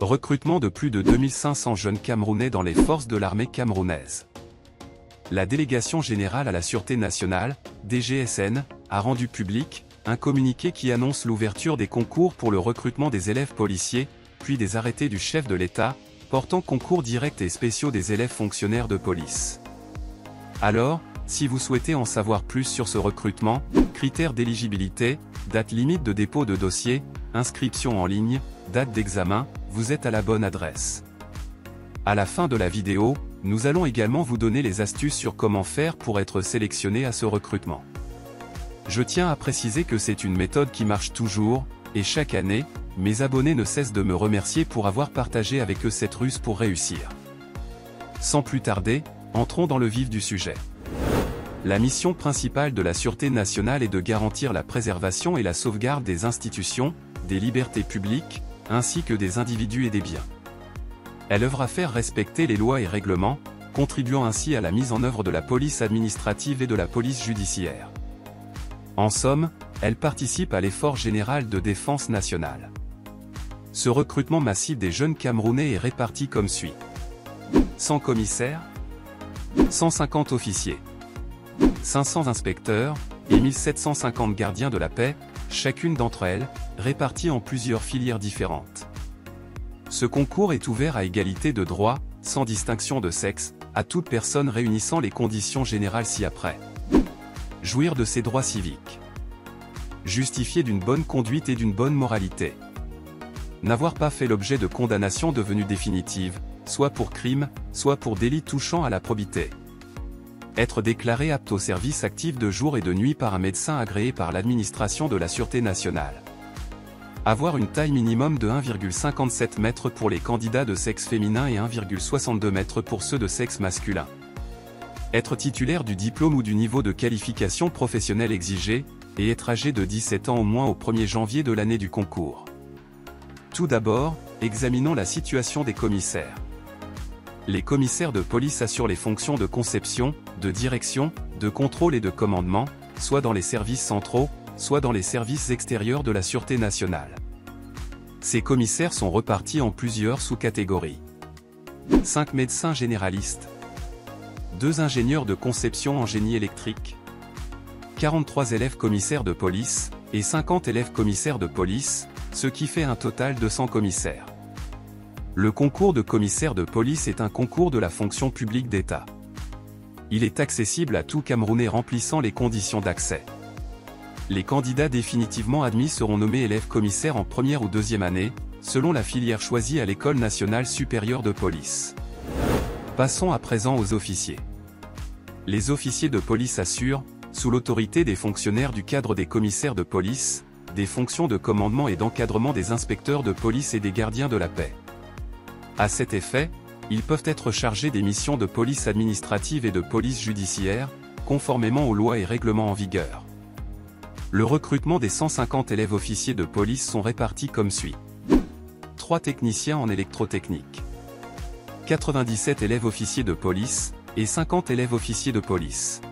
Recrutement de plus de 2500 jeunes Camerounais dans les forces de l'armée camerounaise. La Délégation générale à la Sûreté nationale, DGSN, a rendu public un communiqué qui annonce l'ouverture des concours pour le recrutement des élèves policiers, puis des arrêtés du chef de l'État, portant concours directs et spéciaux des élèves fonctionnaires de police. Alors, si vous souhaitez en savoir plus sur ce recrutement, critères d'éligibilité, date limite de dépôt de dossier, inscription en ligne, date d'examen, vous êtes à la bonne adresse. À la fin de la vidéo, nous allons également vous donner les astuces sur comment faire pour être sélectionné à ce recrutement. Je tiens à préciser que c'est une méthode qui marche toujours, et chaque année, mes abonnés ne cessent de me remercier pour avoir partagé avec eux cette ruse pour réussir. Sans plus tarder, entrons dans le vif du sujet. La mission principale de la Sûreté nationale est de garantir la préservation et la sauvegarde des institutions, des libertés publiques, ainsi que des individus et des biens. Elle œuvre à faire respecter les lois et règlements, contribuant ainsi à la mise en œuvre de la police administrative et de la police judiciaire. En somme, elle participe à l'effort général de défense nationale. Ce recrutement massif des jeunes Camerounais est réparti comme suit. 100 commissaires, 150 officiers, 500 inspecteurs et 1750 gardiens de la paix, chacune d'entre elles, répartie en plusieurs filières différentes. Ce concours est ouvert à égalité de droits, sans distinction de sexe, à toute personne réunissant les conditions générales ci-après. Jouir de ses droits civiques. Justifier d'une bonne conduite et d'une bonne moralité. N'avoir pas fait l'objet de condamnations devenues définitives, soit pour crime, soit pour délit touchant à la probité. Être déclaré apte au service actif de jour et de nuit par un médecin agréé par l'administration de la Sûreté nationale. Avoir une taille minimum de 1,57 m pour les candidats de sexe féminin et 1,62 m pour ceux de sexe masculin. Être titulaire du diplôme ou du niveau de qualification professionnelle exigé, et être âgé de 17 ans au moins au 1er janvier de l'année du concours. Tout d'abord, examinons la situation des commissaires. Les commissaires de police assurent les fonctions de conception, de direction, de contrôle et de commandement, soit dans les services centraux, soit dans les services extérieurs de la Sûreté nationale. Ces commissaires sont repartis en plusieurs sous-catégories. 5 médecins généralistes, 2 ingénieurs de conception en génie électrique, 43 élèves commissaires de police, et 50 élèves commissaires de police, ce qui fait un total de 100 commissaires. Le concours de commissaire de police est un concours de la fonction publique d'État. Il est accessible à tout Camerounais remplissant les conditions d'accès. Les candidats définitivement admis seront nommés élèves commissaires en première ou deuxième année, selon la filière choisie à l'École nationale supérieure de police. Passons à présent aux officiers. Les officiers de police assurent, sous l'autorité des fonctionnaires du cadre des commissaires de police, des fonctions de commandement et d'encadrement des inspecteurs de police et des gardiens de la paix. À cet effet, ils peuvent être chargés des missions de police administrative et de police judiciaire, conformément aux lois et règlements en vigueur. Le recrutement des 150 élèves officiers de police sont répartis comme suit. 3 techniciens en électrotechnique, 97 élèves officiers de police, et 50 élèves officiers de police.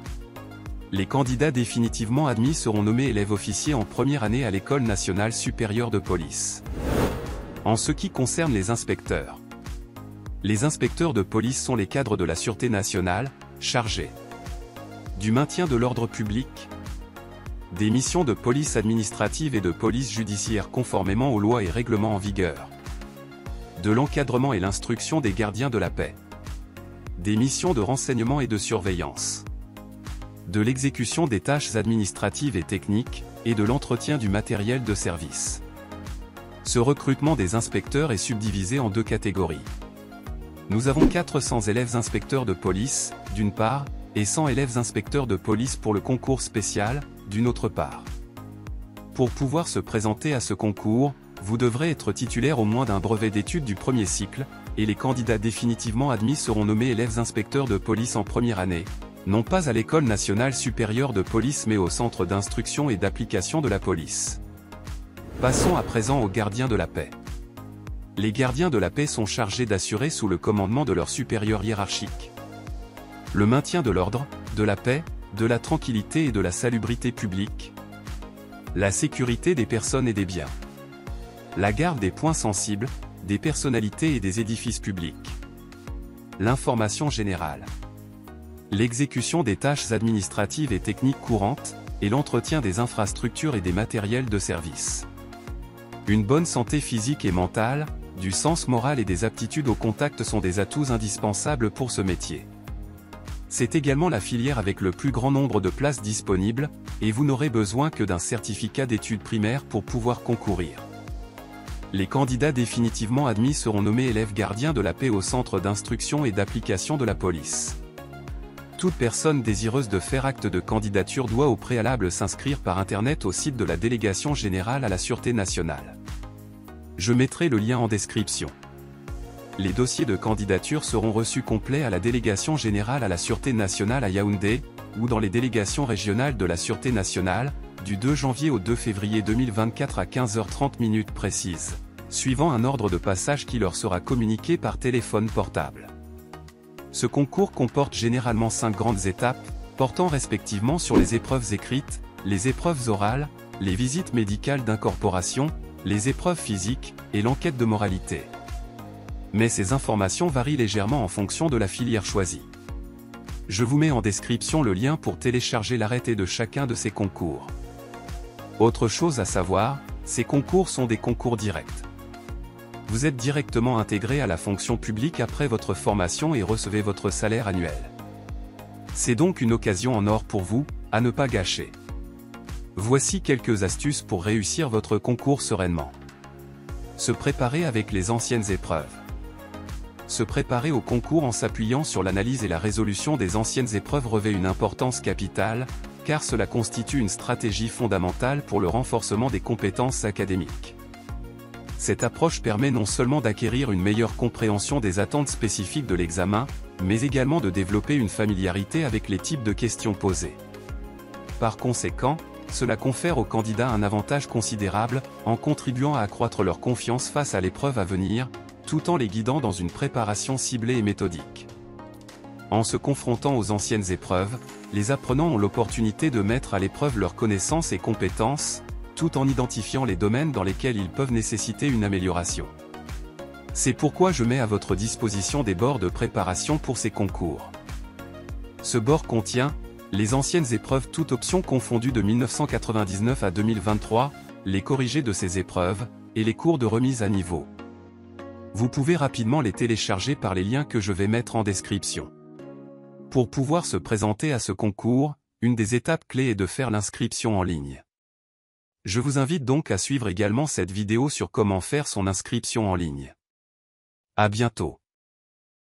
Les candidats définitivement admis seront nommés élèves officiers en première année à l'École nationale supérieure de police. En ce qui concerne les inspecteurs, les inspecteurs de police sont les cadres de la Sûreté nationale, chargés du maintien de l'ordre public, des missions de police administrative et de police judiciaire conformément aux lois et règlements en vigueur, de l'encadrement et l'instruction des gardiens de la paix, des missions de renseignement et de surveillance, de l'exécution des tâches administratives et techniques, et de l'entretien du matériel de service. Ce recrutement des inspecteurs est subdivisé en 2 catégories. Nous avons 400 élèves inspecteurs de police, d'une part, et 100 élèves inspecteurs de police pour le concours spécial, d'une autre part. Pour pouvoir se présenter à ce concours, vous devrez être titulaire au moins d'un brevet d'études du premier cycle, et les candidats définitivement admis seront nommés élèves inspecteurs de police en première année, non pas à l'École nationale supérieure de police mais au centre d'instruction et d'application de la police. Passons à présent aux gardiens de la paix. Les gardiens de la paix sont chargés d'assurer sous le commandement de leur supérieur hiérarchique le maintien de l'ordre, de la paix, de la tranquillité et de la salubrité publique, la sécurité des personnes et des biens, la garde des points sensibles, des personnalités et des édifices publics. L'information générale. L'exécution des tâches administratives et techniques courantes, et l'entretien des infrastructures et des matériels de service. Une bonne santé physique et mentale, du sens moral et des aptitudes au contact sont des atouts indispensables pour ce métier. C'est également la filière avec le plus grand nombre de places disponibles, et vous n'aurez besoin que d'un certificat d'études primaires pour pouvoir concourir. Les candidats définitivement admis seront nommés élèves gardiens de la paix au centre d'instruction et d'application de la police. Toute personne désireuse de faire acte de candidature doit au préalable s'inscrire par Internet au site de la Délégation générale à la Sûreté nationale. Je mettrai le lien en description. Les dossiers de candidature seront reçus complets à la Délégation générale à la Sûreté nationale à Yaoundé, ou dans les délégations régionales de la Sûreté nationale, du 2 janvier au 2 février 2024 à 15h30 précises, suivant un ordre de passage qui leur sera communiqué par téléphone portable. Ce concours comporte généralement 5 grandes étapes, portant respectivement sur les épreuves écrites, les épreuves orales, les visites médicales d'incorporation, les épreuves physiques, et l'enquête de moralité. Mais ces informations varient légèrement en fonction de la filière choisie. Je vous mets en description le lien pour télécharger l'arrêté de chacun de ces concours. Autre chose à savoir, ces concours sont des concours directs. Vous êtes directement intégré à la fonction publique après votre formation et recevez votre salaire annuel. C'est donc une occasion en or pour vous, à ne pas gâcher. Voici quelques astuces pour réussir votre concours sereinement. Se préparer avec les anciennes épreuves. Se préparer au concours en s'appuyant sur l'analyse et la résolution des anciennes épreuves revêt une importance capitale, car cela constitue une stratégie fondamentale pour le renforcement des compétences académiques. Cette approche permet non seulement d'acquérir une meilleure compréhension des attentes spécifiques de l'examen, mais également de développer une familiarité avec les types de questions posées. Par conséquent, cela confère aux candidats un avantage considérable, en contribuant à accroître leur confiance face à l'épreuve à venir, tout en les guidant dans une préparation ciblée et méthodique. En se confrontant aux anciennes épreuves, les apprenants ont l'opportunité de mettre à l'épreuve leurs connaissances et compétences, tout en identifiant les domaines dans lesquels ils peuvent nécessiter une amélioration. C'est pourquoi je mets à votre disposition des bords de préparation pour ces concours. Ce bord contient les anciennes épreuves toutes options confondues de 1999 à 2023, les corrigés de ces épreuves, et les cours de remise à niveau. Vous pouvez rapidement les télécharger par les liens que je vais mettre en description. Pour pouvoir se présenter à ce concours, une des étapes clés est de faire l'inscription en ligne. Je vous invite donc à suivre également cette vidéo sur comment faire son inscription en ligne. À bientôt.